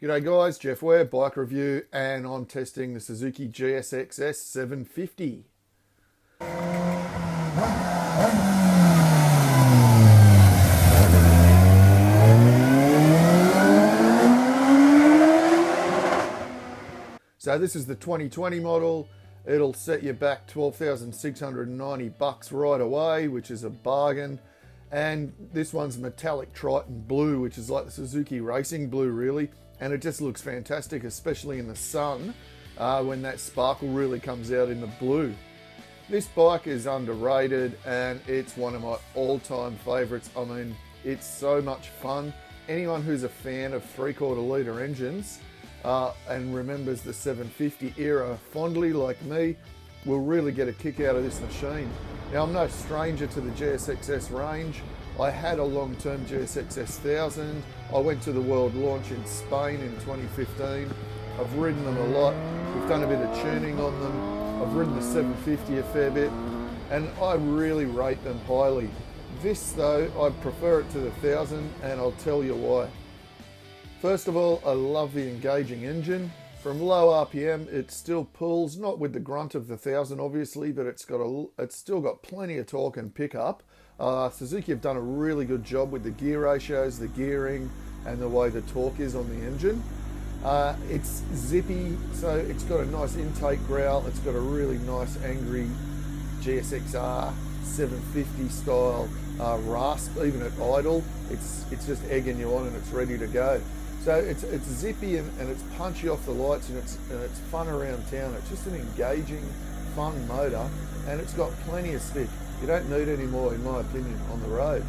G'day guys, Jeff Ware, Bike Review, and I'm testing the Suzuki GSX-S 750. So this is the 2020 model. It'll set you back $12,690 right away, which is a bargain. And this one's metallic Triton blue, which is like the Suzuki Racing blue really. And it just looks fantastic, especially in the sun, when that sparkle really comes out in the blue. This bike is underrated and it's one of my all-time favorites. I mean, it's so much fun. Anyone who's a fan of 3/4 litre engines and remembers the 750 era fondly like me will really get a kick out of this machine. Now, I'm no stranger to the GSX-S range. I had a long-term GSX-S 1000. I went to the world launch in Spain in 2015. I've ridden them a lot. We've done a bit of tuning on them. I've ridden the 750 a fair bit, and I really rate them highly. This though, I prefer it to the 1000, and I'll tell you why. First of all, I love the engaging engine. From low RPM, it still pulls, not with the grunt of the 1000 obviously, but it's still got plenty of torque and pickup. Suzuki have done a really good job with the gear ratios, the gearing, and the way the torque is on the engine. It's zippy, so it's got a nice intake growl. It's got a really nice angry GSX-R 750 style rasp, even at idle. It's just egging you on and it's ready to go. So it's zippy and it's punchy off the lights and it's fun around town. It's just an engaging, fun motor, and it's got plenty of stick. You don't need any more, in my opinion, on the road.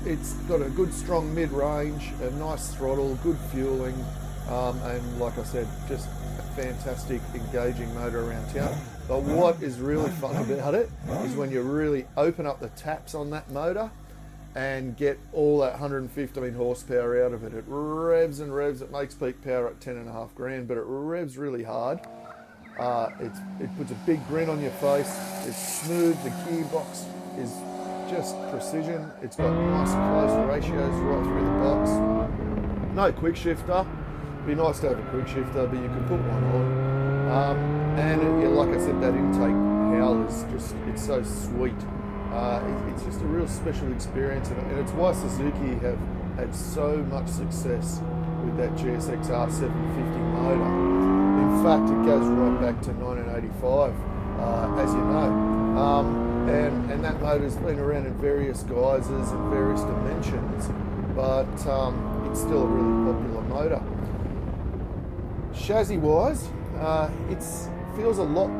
It's got a good strong mid-range, a nice throttle, good fueling, and like I said, just a fantastic engaging motor around town. But what is really fun about it is when you really open up the taps on that motor and get all that 115 horsepower out of it. It revs and revs. It makes peak power at 10.5 grand, but it revs really hard. It puts a big grin on your face. It's smooth. The gearbox is just precision. It's got nice close ratios right through the box. No quick shifter. It'd be nice to have a quick shifter, but you can put one on. And like I said, that intake howl is it's so sweet. It's just a real special experience, and it's why Suzuki have had so much success with that GSX-R 750 motor. In fact, it goes right back to 1985, as you know. And that motor's been around in various guises and various dimensions, but it's still a really popular motor. Chassis-wise, it feels a lot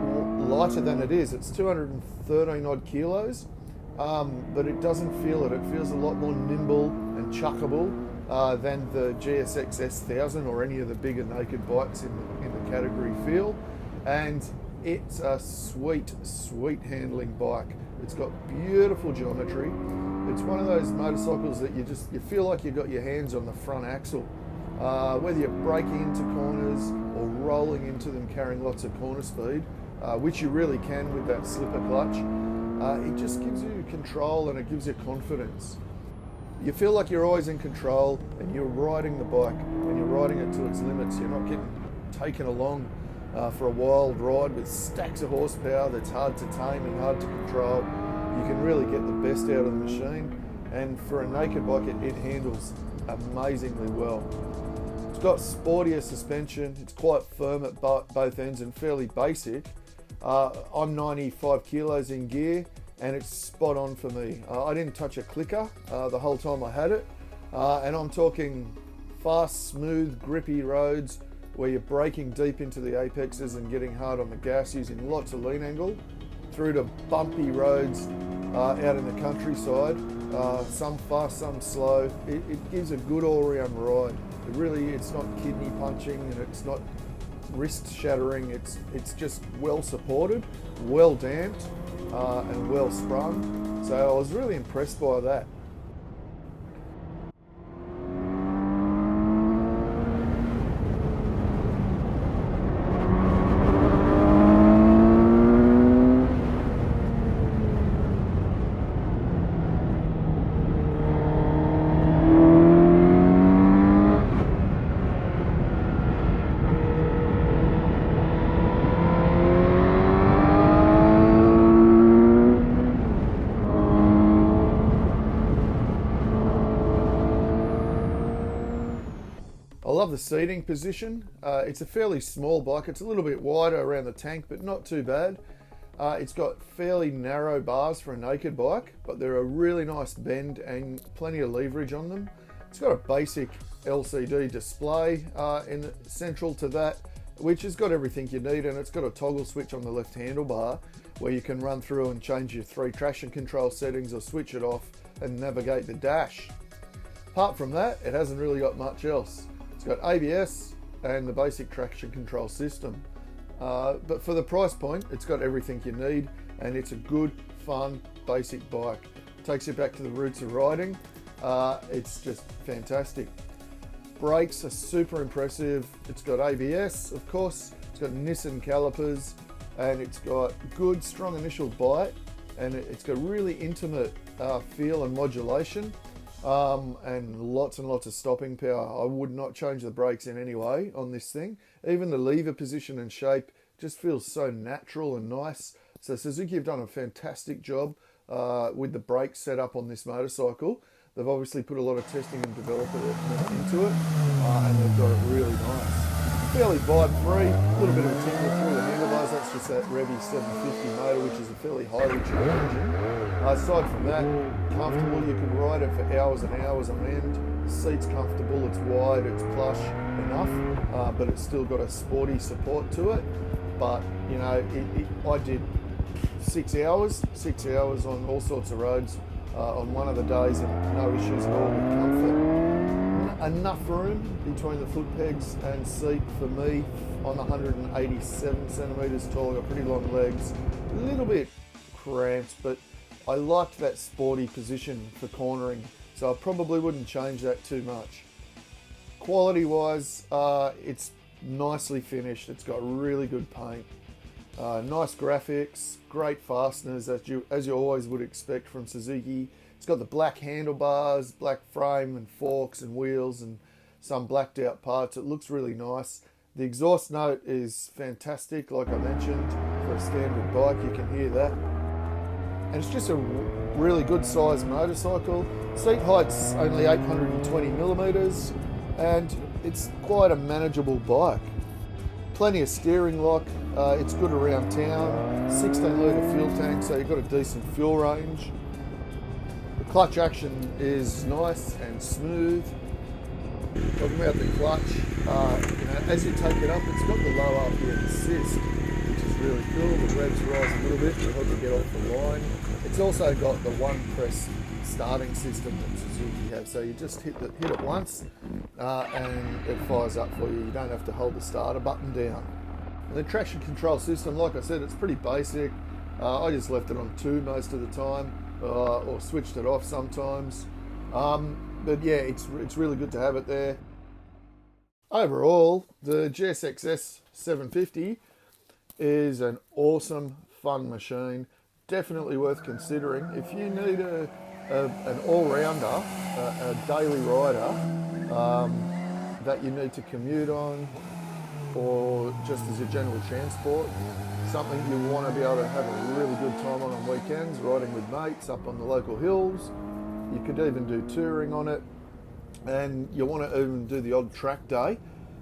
lighter than it is. It's 213 odd kilos, but it doesn't feel it. It feels a lot more nimble and chuckable than the GSX-S 1000 or any of the bigger naked bikes in the category feel. And it's a sweet, sweet handling bike. It's got beautiful geometry. It's one of those motorcycles that you feel like you've got your hands on the front axle. Whether you're braking into corners or rolling into them carrying lots of corner speed, which you really can with that slipper clutch, it just gives you control and it gives you confidence. You feel like you're always in control and you're riding the bike and you're riding it to its limits. You're not getting taken along for a wild ride with stacks of horsepower that's hard to tame and hard to control. You can really get the best out of the machine, and for a naked bike it handles amazingly well. It's got sportier suspension. It's quite firm at both ends and fairly basic. I'm 95 kilos in gear and it's spot on for me. I didn't touch a clicker the whole time I had it, and I'm talking fast, smooth, grippy roads where you're braking deep into the apexes and getting hard on the gas using lots of lean angle, through to bumpy roads out in the countryside, some fast, some slow. It gives a good all-round ride. It's not kidney punching and it's not wrist shattering. It's just well supported, well damped, and well sprung. So I was really impressed by that. love the seating position. It's a fairly small bike. It's a little bit wider around the tank, but not too bad. It's got fairly narrow bars for a naked bike, but they're a really nice bend and plenty of leverage on them. It's got a basic LCD display central to that, which has got everything you need, and it's got a toggle switch on the left handlebar where you can run through and change your 3 traction control settings or switch it off and navigate the dash. Apart from that, it hasn't really got much else. It's got ABS and the basic traction control system. But for the price point, it's got everything you need, and it's a good, fun, basic bike. Takes you back to the roots of riding. It's just fantastic. Brakes are super impressive. It's got ABS, of course. It's got Nissan calipers, and it's got good, strong initial bite, and it's got really intimate feel and modulation, and lots of stopping power. I would not change the brakes in any way on this thing. Even the lever position and shape just feels so natural and nice. So Suzuki have done a fantastic job with the brake setup on this motorcycle. They've obviously put a lot of testing and development into it, and they've got it really nice. Fairly vibe-free, a little bit of a tingle through the handlebars. That's just that Revy 750 motor, which is a fairly highly tuned engine. Aside from that, comfortable. You can ride it for hours and hours on end. The seat's comfortable, it's wide, it's plush enough, but it's still got a sporty support to it. But, you know, I did 6 hours on all sorts of roads on one of the days, and no issues at all with comfort. Enough room between the foot pegs and seat for me. I'm 187 centimetres tall, got pretty long legs, a little bit cramped, but I liked that sporty position for cornering, so I probably wouldn't change that too much. Quality wise, it's nicely finished. It's got really good paint, nice graphics, great fasteners as you always would expect from Suzuki. It's got the black handlebars, black frame and forks and wheels and some blacked out parts. It looks really nice. The exhaust note is fantastic, like I mentioned, for a standard bike. You can hear that. And it's just a really good sized motorcycle. Seat height's only 820 millimeters, and it's quite a manageable bike. Plenty of steering lock. It's good around town. 16 litre fuel tank, so you've got a decent fuel range. The clutch action is nice and smooth. Talking about the clutch, as you take it up, it's got the low RPM assist, which is really cool. The revs rise a little bit to help you get off the line. It's also got the one press starting system that Suzuki have, so you just hit it once and it fires up for you. You don't have to hold the starter button down. And the traction control system, like I said, it's pretty basic. I just left it on 2 most of the time, or switched it off sometimes. But yeah, it's really good to have it there. Overall, the GSX-S 750 is an awesome, fun machine. Definitely worth considering. If you need an all-rounder, a daily rider that you need to commute on, or just as a general transport, something you want to be able to have a really good time on weekends, riding with mates up on the local hills. You could even do touring on it, and you want to even do the odd track day,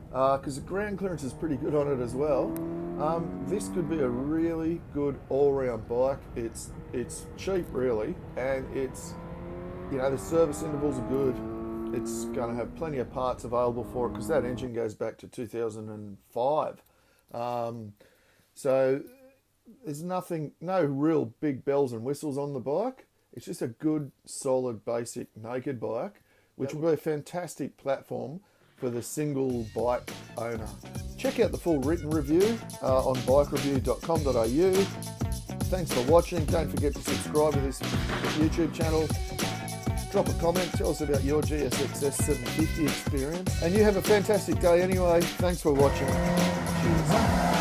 because the ground clearance is pretty good on it as well. This could be a really good all-round bike. It's cheap really, and it's, the service intervals are good. It's going to have plenty of parts available for it because that engine goes back to 2005. So there's no real big bells and whistles on the bike. It's just a good, solid, basic naked bike, which will be a fantastic platform for the single bike owner. Check out the full written review on bikereview.com.au. Thanks for watching. Don't forget to subscribe to this YouTube channel. Drop a comment, tell us about your GSX-S 750 experience. And you have a fantastic day anyway. Thanks for watching. Cheers.